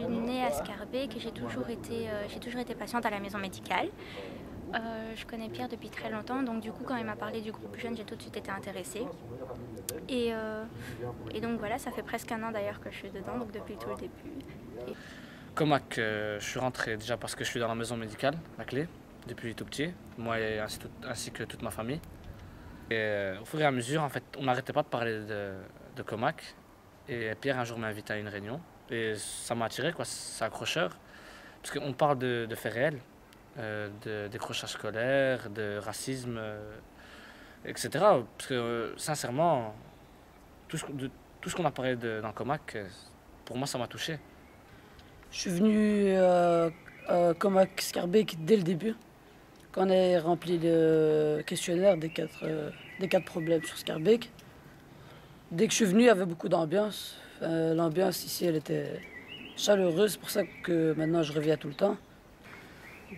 suis née à Scarbeck et j'ai toujours été patiente à la maison médicale. Je connais Pierre depuis très longtemps, donc du coup quand il m'a parlé du groupe jeune, j'ai tout de suite été intéressée. Et, donc voilà, ça fait presque un an d'ailleurs que je suis dedans, donc depuis tout le début. Comac, je suis rentré déjà parce que je suis dans la maison médicale, la clé, depuis tout petit, moi et ainsi que toute ma famille. Et au fur et à mesure, en fait, on n'arrêtait pas de parler de Comac. Et Pierre un jour m'a invité à une réunion et ça m'a attiré, quoi, c'est accrocheur. Parce qu'on parle de faits réels, de décrochage scolaire, de racisme, etc. Parce que sincèrement, tout ce qu'on a parlé dans Comac, pour moi ça m'a touché. Je suis venu à Comac Scarbeck dès le début, quand on a rempli le questionnaire des quatre problèmes sur Scarbeck. Dès que je suis venu, il y avait beaucoup d'ambiance. L'ambiance ici, elle était chaleureuse, c'est pour ça que maintenant je reviens tout le temps.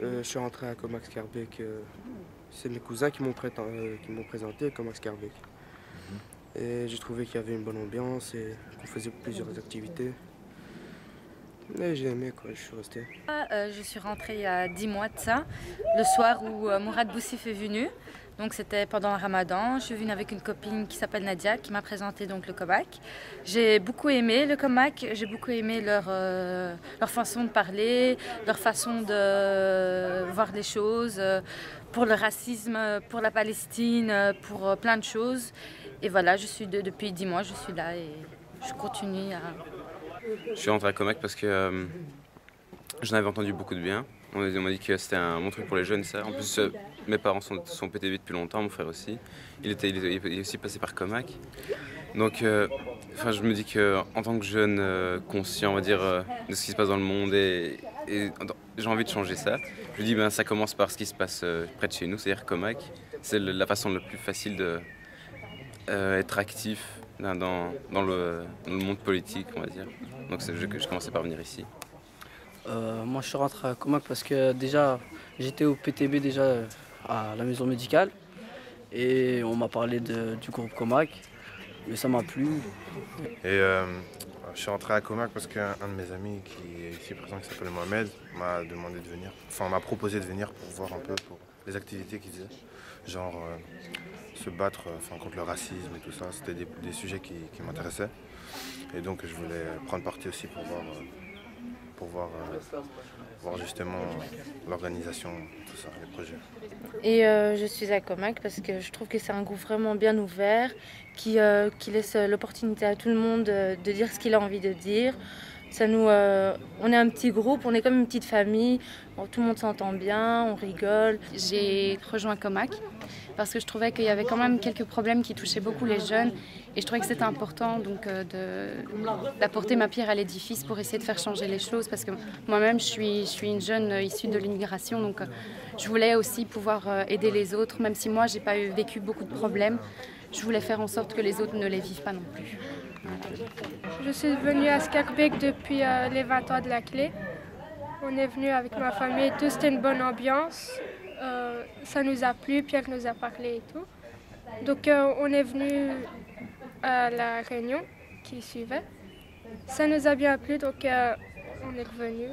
Je suis rentré à Comac Scarbeck. C'est mes cousins qui m'ont présenté à Comac Scarbeck. Et j'ai trouvé qu'il y avait une bonne ambiance et qu'on faisait plusieurs activités. Et j'ai aimé, quoi, je suis resté. Je suis rentrée il y a 10 mois de ça, le soir où Mourad Boussif est venu. Donc c'était pendant le Ramadan. Je suis venue avec une copine qui s'appelle Nadia, qui m'a présenté donc le Comac. J'ai beaucoup aimé le Comac, j'ai beaucoup aimé leur façon de parler, leur façon de voir les choses, pour le racisme, pour la Palestine, pour plein de choses. Et voilà, depuis 10 mois, je suis là et je continue à... Je suis rentré à Comac parce que j'en avais entendu beaucoup de bien. On m'a dit que c'était un bon truc pour les jeunes, ça. En plus, mes parents sont PTB depuis longtemps, mon frère aussi. Il est aussi passé par Comac. Donc, je me dis qu'en tant que jeune conscient, on va dire, de ce qui se passe dans le monde, et j'ai envie de changer ça. Je me dis, ça commence par ce qui se passe près de chez nous, c'est-à-dire Comac. C'est la façon la plus facile d'être actif dans le monde politique, on va dire. Donc je commençais par venir ici. Moi je suis rentré à Comac parce que déjà j'étais au PTB déjà à la maison médicale et on m'a parlé du groupe Comac, mais ça m'a plu. Et je suis rentré à Comac parce qu'un de mes amis qui est ici présent, qui s'appelle Mohamed, m'a demandé de venir, m'a proposé de venir pour voir un peu pour les activités qu'il faisait, genre se battre contre le racisme et tout ça. C'était des sujets qui m'intéressaient. Et donc je voulais prendre parti aussi pour voir justement l'organisation, tout ça, les projets. Et je suis à Comac parce que je trouve que c'est un groupe vraiment bien ouvert, qui laisse l'opportunité à tout le monde de dire ce qu'il a envie de dire. On est un petit groupe, on est comme une petite famille, tout le monde s'entend bien, on rigole. J'ai rejoint Comac parce que je trouvais qu'il y avait quand même quelques problèmes qui touchaient beaucoup les jeunes et je trouvais que c'était important donc d'apporter ma pierre à l'édifice pour essayer de faire changer les choses parce que moi-même je suis une jeune issue de l'immigration donc je voulais aussi pouvoir aider les autres, même si moi j'ai pas vécu beaucoup de problèmes, je voulais faire en sorte que les autres ne les vivent pas non plus. Voilà. Je suis venue à Scarbeck depuis les 20 ans de la clé. On est venu avec ma famille et tout, c'était une bonne ambiance. Ça nous a plu, Pierre nous a parlé et tout. Donc on est venu à la réunion qui suivait. Ça nous a bien plu, donc on est revenu.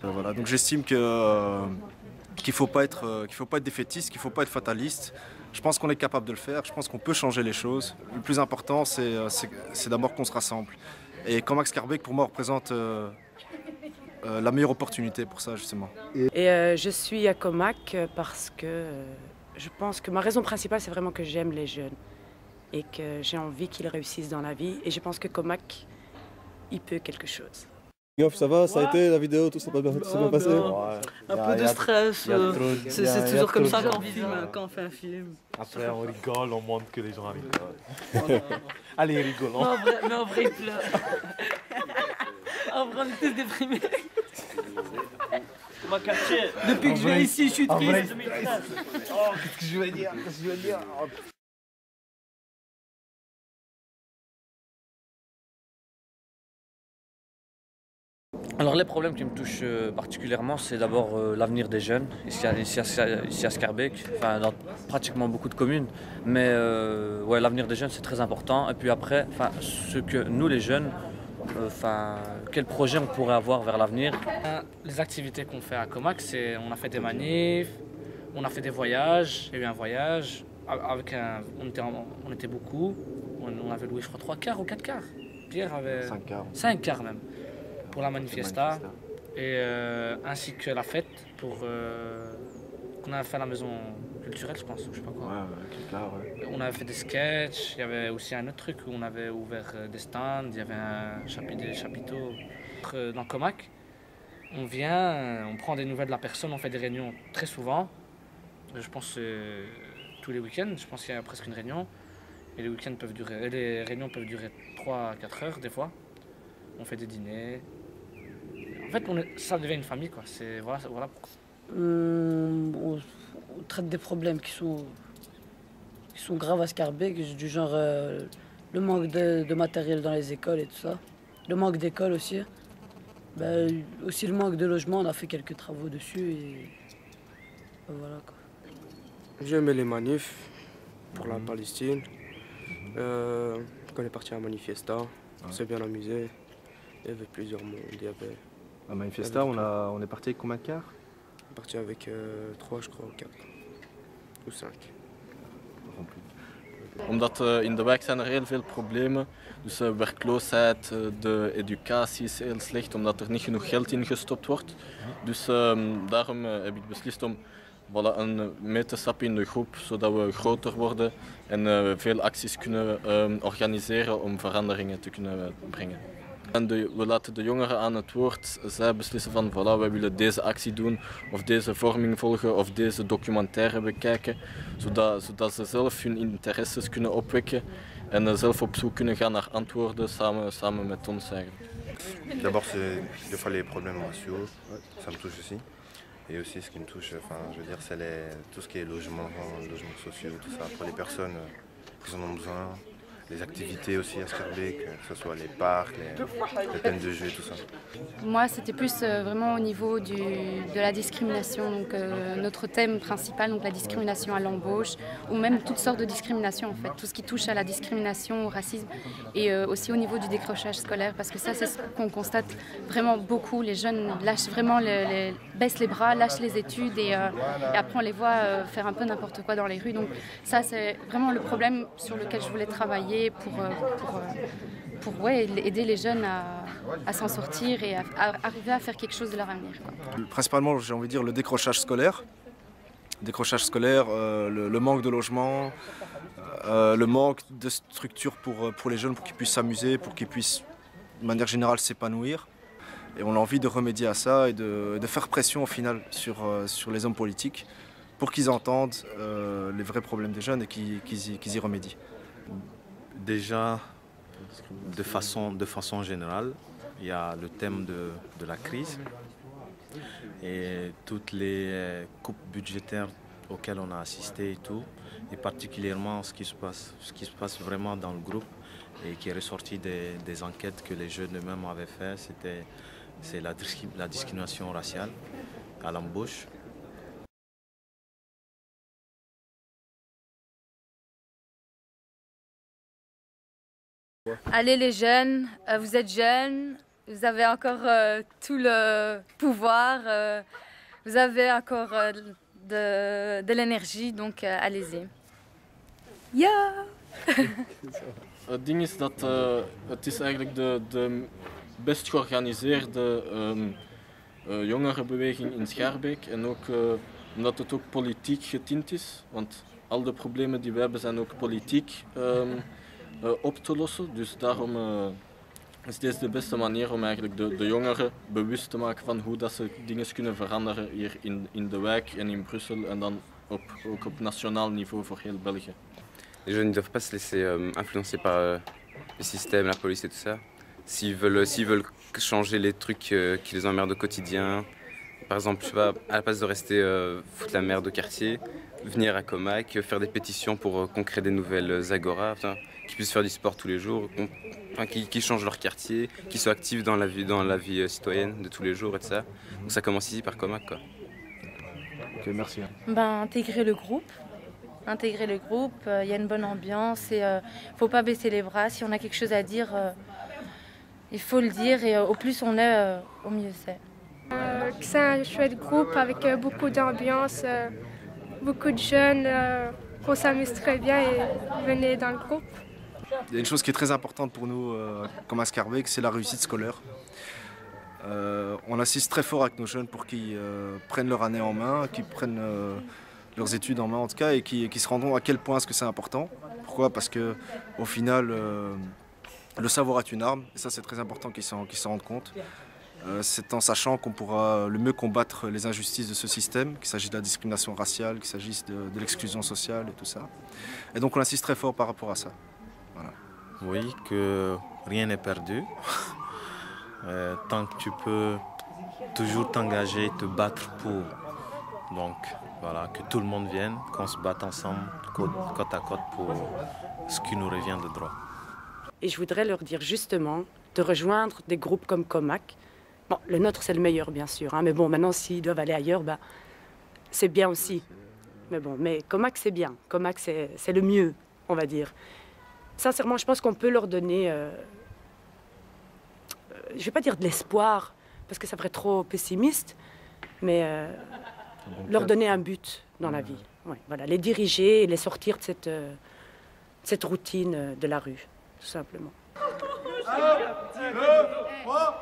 Voilà, donc j'estime qu'il ne faut pas être défaitiste, qu'il ne faut pas être fataliste. Je pense qu'on est capable de le faire, je pense qu'on peut changer les choses. Le plus important, c'est d'abord qu'on se rassemble. Et Comac Scarbeck, pour moi, représente la meilleure opportunité pour ça, justement. Et je suis à Comac parce que je pense que ma raison principale, c'est vraiment que j'aime les jeunes et que j'ai envie qu'ils réussissent dans la vie. Et je pense que Comac, il peut quelque chose. Ça va, ça a été la vidéo, tout s'est bien passé. Un peu de stress, c'est toujours comme ça quand on fait un film. Après on rigole, on montre que les gens rigolent. Allez, rigolons. Mais en vrai, il pleure. En vrai, on est tous déprimés. Depuis que je viens ici, je suis triste. Oh, qu'est-ce que je vais dire? Alors les problèmes qui me touchent particulièrement, c'est d'abord l'avenir des jeunes, ici à Scarbeck, dans pratiquement beaucoup de communes. Mais l'avenir des jeunes c'est très important. Et puis après, ce que nous les jeunes, enfin, quel projet on pourrait avoir vers l'avenir. Les activités qu'on fait à Comac, c'est on a fait des manifs, on a fait des voyages. Il y a eu un voyage, on était beaucoup, on avait loué je crois 3 quarts ou 4 quarts. Pierre avait 5 quarts même, pour la manifesta. Et ainsi que la fête qu'on a fait à la maison culturelle, je pense, ou je sais pas quoi. On avait fait des sketchs, il y avait aussi un autre truc où on avait ouvert des stands, il y avait des chapiteaux. Dans Comac, on vient, on prend des nouvelles de la personne, on fait des réunions très souvent. Je pense tous les week-ends, je pense qu'il y a presque une réunion. Et les réunions peuvent durer 3 à 4 heures des fois. On fait des dîners. En fait, ça devient une famille, quoi. Voilà pourquoi. On traite des problèmes qui sont graves à Schaerbeek, du genre le manque de matériel dans les écoles et tout ça. Le manque d'école aussi. Aussi le manque de logement, on a fait quelques travaux dessus et voilà, quoi. J'ai aimé les manifs pour la Palestine. Quand on est parti à Manifesta, on s'est bien amusé. Il y avait plusieurs mondes. À Manifesta, on est parti avec combien de quarts? On est parti avec 3, je crois, ou 4. Ou 5. Omdat in de wijk zijn er heel veel problemen. Dus werkloosheid, de educatie is heel slecht omdat er niet genoeg geld in gestopt wordt. Dus daarom heb ik beslist om mee te stappen in de groep, zodat we groter worden en veel acties kunnen organiseren om veranderingen te kunnen brengen. En we laten de jongeren aan het woord. Zij beslissen van voilà, wij willen deze actie doen of deze vorming volgen of deze documentaire bekijken. Zodat ze zelf hun interesses kunnen opwekken en zelf op zoek kunnen gaan naar antwoorden samen met ons eigenlijk. D'abord, c'est des fois les problèmes raciaux, ça me touche aussi. Et aussi ce qui me touche, je veux dire, c'est tout ce qui est logements sociaux, tout ça, pour les personnes qui en ont besoin. Les activités aussi à Schaerbeek, que ce soit les parcs, les peines de jeu, tout ça. Moi, c'était plus vraiment au niveau de la discrimination, donc notre thème principal, donc la discrimination à l'embauche, ou même toutes sortes de discriminations en fait, tout ce qui touche à la discrimination, au racisme, et aussi au niveau du décrochage scolaire, parce que ça, c'est ce qu'on constate vraiment beaucoup. Les jeunes lâchent vraiment, baissent les bras, lâchent les études, et après on les voit faire un peu n'importe quoi dans les rues. Donc ça, c'est vraiment le problème sur lequel je voulais travailler pour aider les jeunes à s'en sortir et à arriver à faire quelque chose de leur avenir, quoi. Principalement, j'ai envie de dire, le décrochage scolaire. Le manque de logement, le manque de structure pour les jeunes, pour qu'ils puissent s'amuser, pour qu'ils puissent, de manière générale, s'épanouir. Et on a envie de remédier à ça et de faire pression au final sur les hommes politiques pour qu'ils entendent les vrais problèmes des jeunes et qu'ils y remédient. Déjà, de façon générale, il y a le thème de la crise et toutes les coupes budgétaires auxquelles on a assisté et tout, et particulièrement ce qui se passe vraiment dans le groupe et qui est ressorti des enquêtes que les jeunes eux-mêmes avaient fait, c'est la discrimination raciale à l'embauche. Allez les jeunes, vous êtes jeunes, vous avez encore tout le pouvoir, vous avez encore de l'énergie, donc allez-y. Ja! Het ding is dat het is eigenlijk de best georganiseerde jongerenbeweging in Schaerbeek en ook omdat het ook politiek getint is, want al de problemen die we hebben zijn ook politiek op te lossen. Dus daarom is deze de beste manier om eigenlijk de jongeren bewust te maken van hoe dat ze dingen kunnen veranderen hier in de wijk en in Brussel en dan ook op nationaal niveau voor heel België. Les jeunes ne doivent pas se laisser influencer par le système, la police et tout ça. S'ils veulent changer les trucs qui les emmerdent au quotidien, par exemple, je sais pas, à la place de rester foutre la merde au quartier, venir à Comac, faire des pétitions pour qu'on crée des nouvelles agoras, qu'ils puissent faire du sport tous les jours, qu'ils changent leur quartier, qu'ils soient actifs dans la vie citoyenne de tous les jours et tout ça. Donc ça commence ici par Comac, quoi. Ok, merci. Intégrer le groupe. Il y a une bonne ambiance et faut pas baisser les bras. Si on a quelque chose à dire, Il faut le dire et au plus on est, au mieux c'est. C'est un chouette groupe avec beaucoup d'ambiance, beaucoup de jeunes, qu'on s'amuse très bien et venez dans le groupe. Il y a une chose qui est très importante pour nous comme à Schaerbeek, c'est la réussite scolaire. On assiste très fort avec nos jeunes pour qu'ils prennent leur année en main, qu'ils prennent leurs études en main en tout cas et qu'ils se rendent à quel point est-ce que c'est important. Pourquoi? Parce qu'au final, le savoir est une arme et ça c'est très important qu'ils s'en rendent compte. C'est en sachant qu'on pourra le mieux combattre les injustices de ce système, qu'il s'agisse de la discrimination raciale, qu'il s'agisse de l'exclusion sociale et tout ça. Et donc on insiste très fort par rapport à ça. Voilà. Oui, que rien n'est perdu. Tant que tu peux toujours t'engager, te battre pour. Donc voilà, que tout le monde vienne, qu'on se batte ensemble, côte à côte pour ce qui nous revient de droit. Et je voudrais leur dire justement de rejoindre des groupes comme Comac. Bon, le nôtre c'est le meilleur bien sûr, hein, mais bon, maintenant s'ils doivent aller ailleurs, ben, c'est bien aussi. Mais bon, mais Comac c'est bien, Comac c'est le mieux, on va dire. Sincèrement, je pense qu'on peut leur donner, je ne vais pas dire de l'espoir, parce que ça ferait trop pessimiste, mais leur donner un but dans la vie. Ouais, voilà, les diriger et les sortir de cette routine de la rue, tout simplement. 1, 2, 3.